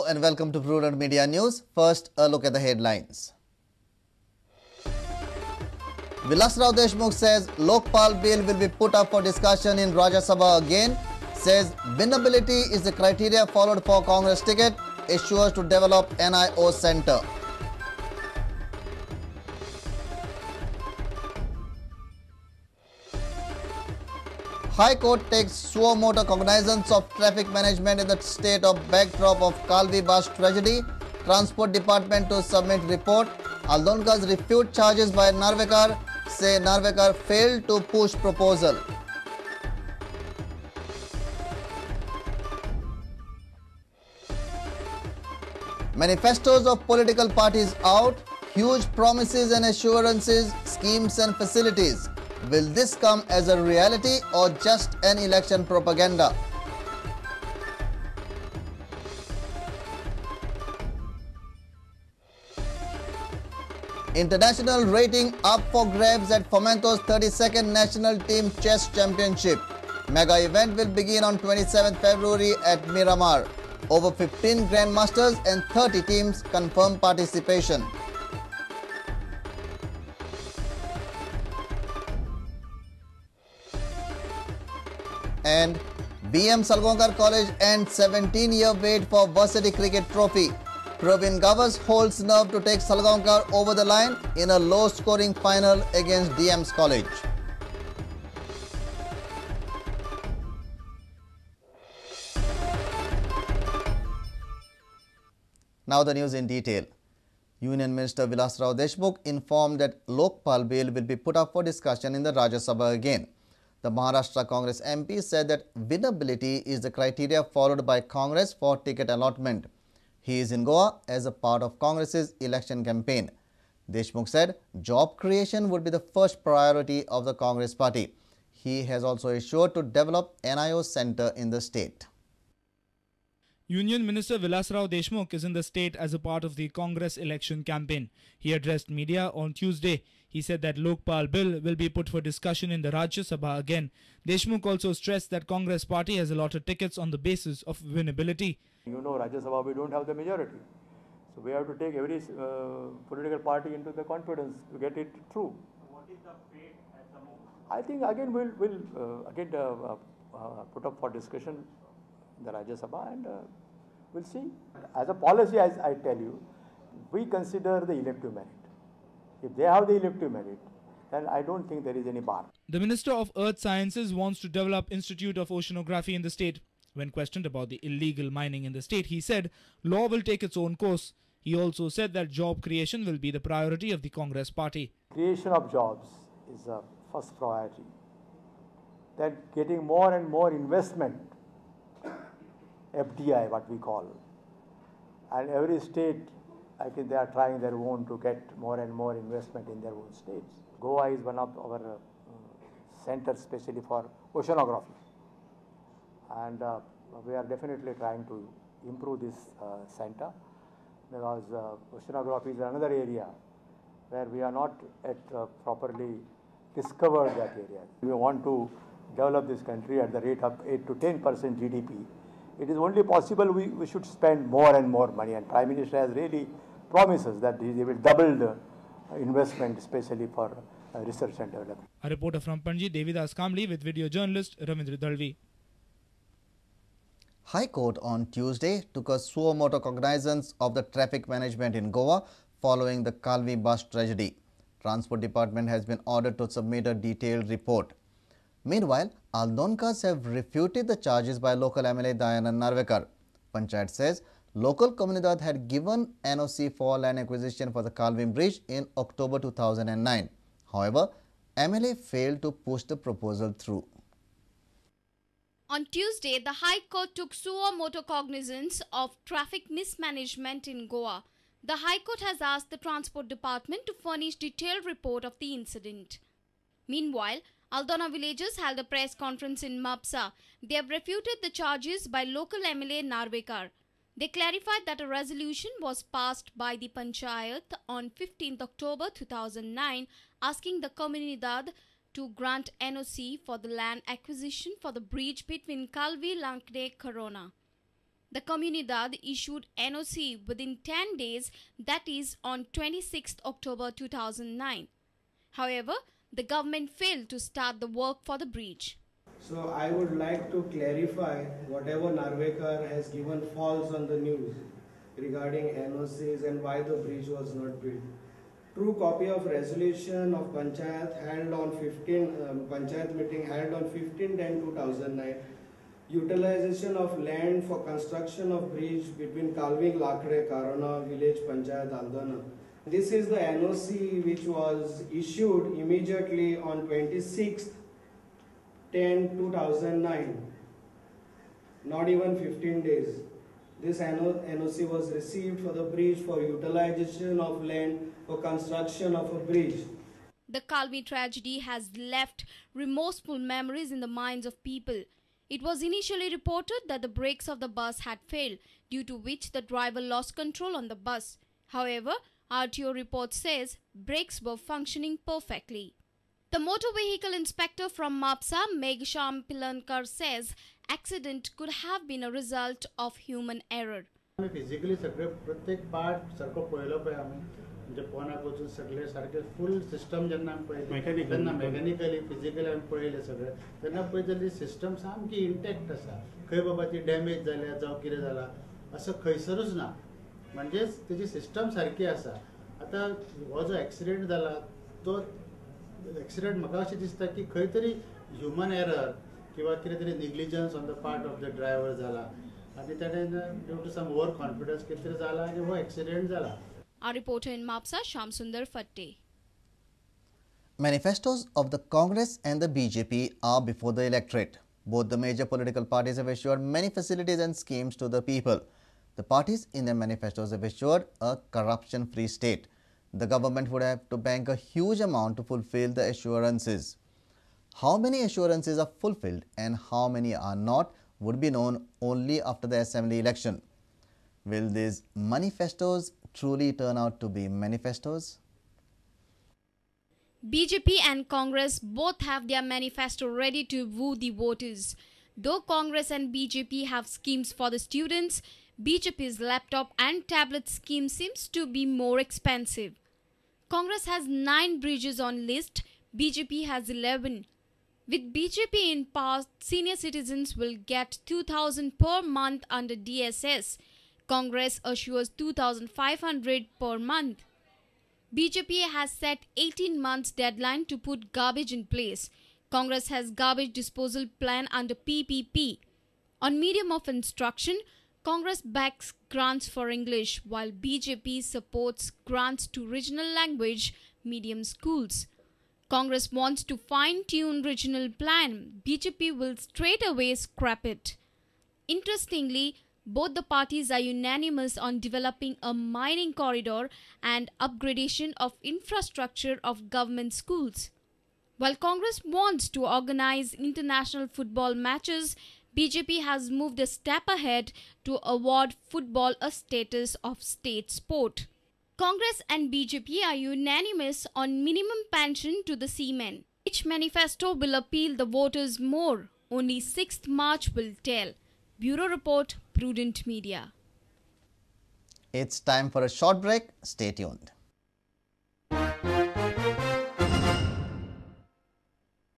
Hello and welcome to Prudent Media News. First, a look at the headlines. Vilasrao Deshmukh says LOKPAL bill will be put up for discussion in Rajya Sabha again. Says winnability is the criteria followed for Congress ticket. Assures to develop NIO center. High Court takes suo motu cognizance of traffic management in the state of backdrop of Kalvi bus tragedy. Transport Department to submit report. Aldonkas refute charges by Narvekar. Say Narvekar failed to push proposal. Manifestos of political parties out. Huge promises and assurances, schemes and facilities. Will this come as a reality or just an election propaganda? International rating up for grabs at Fomento's 32nd National Team Chess Championship. Mega event will begin on 27 February at Miramar. Over 15 grandmasters and 30 teams confirm participation. And BM Salgaonkar College ends 17-year wait for Varsity Cricket Trophy. Praveen Gavas holds nerve to take Salgaonkar over the line in a low-scoring final against DM's College. Now the news in detail. Union Minister Vilasrao Deshmukh informed that LOKPAL bill will be put up for discussion in the Rajya Sabha again. The Maharashtra Congress MP said that winnability is the criteria followed by Congress for ticket allotment. He is in Goa as a part of Congress's election campaign. Deshmukh said job creation would be the first priority of the Congress party. He has also assured to develop NIO center in the state. Union Minister Vilasrao Deshmukh is in the state as a part of the Congress election campaign. He addressed media on Tuesday. He said that LOKPAL bill will be put for discussion in the Rajya Sabha again. Deshmukh also stressed that Congress party has allotted tickets on the basis of winnability. You know, Rajya Sabha, we don't have the majority. So we have to take every political party into the confidence to get it through. What is the fate at the moment? I think again we'll put up for discussion in the Rajya Sabha and we'll see. As a policy, as I tell you, we consider the elective merit. If they have the elective merit, then I don't think there is any bar. The Minister of Earth Sciences wants to develop Institute of Oceanography in the state. When questioned about the illegal mining in the state, he said law will take its own course. He also said that job creation will be the priority of the Congress party. Creation of jobs is a first priority. Then getting more and more investment, FDI what we call. And every state, I think they are trying their own to get more and more investment in their own states. Goa is one of our centers especially for oceanography. And we are definitely trying to improve this center because oceanography is another area where we are not yet properly discovered that area. We want to develop this country at the rate of 8 to 10% GDP. It is only possible we should spend more and more money, and Prime Minister has really promises that he will double the investment especially for research and development. A reporter from Panji, Devidas Kamli, with video journalist Ravindra Dalvi. High Court on Tuesday took a suo motu cognizance of the traffic management in Goa following the Kalvi bus tragedy. Transport Department has been ordered to submit a detailed report. Meanwhile, Aldonkas have refuted the charges by local MLA Dayanand Narvekar. Panchayat says local Comunidad had given NOC for land acquisition for the Kalvi bridge in October 2009. However, MLA failed to push the proposal through. On Tuesday, the High Court took suo motu cognizance of traffic mismanagement in Goa. The High Court has asked the Transport Department to furnish detailed report of the incident. Meanwhile, Aldona villagers held a press conference in Mapsa. They have refuted the charges by local MLA Narvekar. They clarified that a resolution was passed by the Panchayat on 15th October 2009 asking the Comunidad to grant NOC for the land acquisition for the bridge between Kalvi Lankne Corona. The Comunidad issued NOC within 10 days, that is on 26 October 2009. However, the government failed to start the work for the bridge. So I would like to clarify whatever Narvekar has given false on the news regarding NOCs and why the bridge was not built. True copy of resolution of Panchayat held on Panchayat meeting held on 15/10/2009. Utilization of land for construction of bridge between Kalving Lakre Karona village Panchayat Aldana. This is the NOC which was issued immediately on 26/10/2009. Not even 15 days. This NOC was received for the bridge for utilization of land for construction of a bridge. The Kalvi tragedy has left remorseful memories in the minds of people. It was initially reported that the brakes of the bus had failed, due to which the driver lost control on the bus. However, RTO report says brakes were functioning perfectly. The motor vehicle inspector from MAPSA, Meghsham Pilankar, says accident could have been a result of human error. Physically सगळे प्रत्येक part सारको पळयलो पळय आमी म्हणजे पोनाक वचून सगळे सारके फुल सिस्टम जेन्ना आमी पळयले तेन्ना मेकॅनिकली फिजिकली आमी पळयले सगळे तेन्ना पळय जाल्यार सिस्टम सामकी इंटॅक्ट आसा खंय बाबा ती डॅमेज जाल्या जावं कितें जाला असं खंयसरूच ना म्हणजे तेजी सिस्टम सारकी आसा आतां हो जो एक्सिडेंट जाला तो एक्सिडेंट म्हाका अशें दिसता की खंय तरी ह्युमन एरर किंवा कितें तरी negligence on the part of the driver जाला आणि ताणें due to some over confidence कितें तरी जाला आनी हो एक्सिडेंट जाला. Our reporter in MAPSA, Shamsundar Fatte. Manifestos of the Congress and the BJP are before the electorate. Both the major political parties have assured many facilities and schemes to the people. The parties in their manifestos have assured a corruption-free state. The government would have to bank a huge amount to fulfill the assurances. How many assurances are fulfilled and how many are not would be known only after the assembly election. Will these manifestos truly turn out to be manifestos? BJP and Congress both have their manifesto ready to woo the voters. Though Congress and BJP have schemes for the students, BJP's laptop and tablet scheme seems to be more expensive. Congress has 9 bridges on list, BJP has 11. With BJP in power, senior citizens will get 2,000 per month under DSS. Congress assures 2,500 per month. BJP has set 18 months deadline to put garbage in place. Congress has garbage disposal plan under PPP. On medium of instruction, Congress backs grants for English, while BJP supports grants to regional language medium schools. Congress wants to fine-tune regional plan. BJP will straight away scrap it. Interestingly, both the parties are unanimous on developing a mining corridor and upgradation of infrastructure of government schools. While Congress wants to organize international football matches, BJP has moved a step ahead to award football a status of state sport. Congress and BJP are unanimous on minimum pension to the seamen. Which manifesto will appeal the voters more? Only 6th March will tell. Bureau Report, Prudent Media. It's time for a short break. Stay tuned.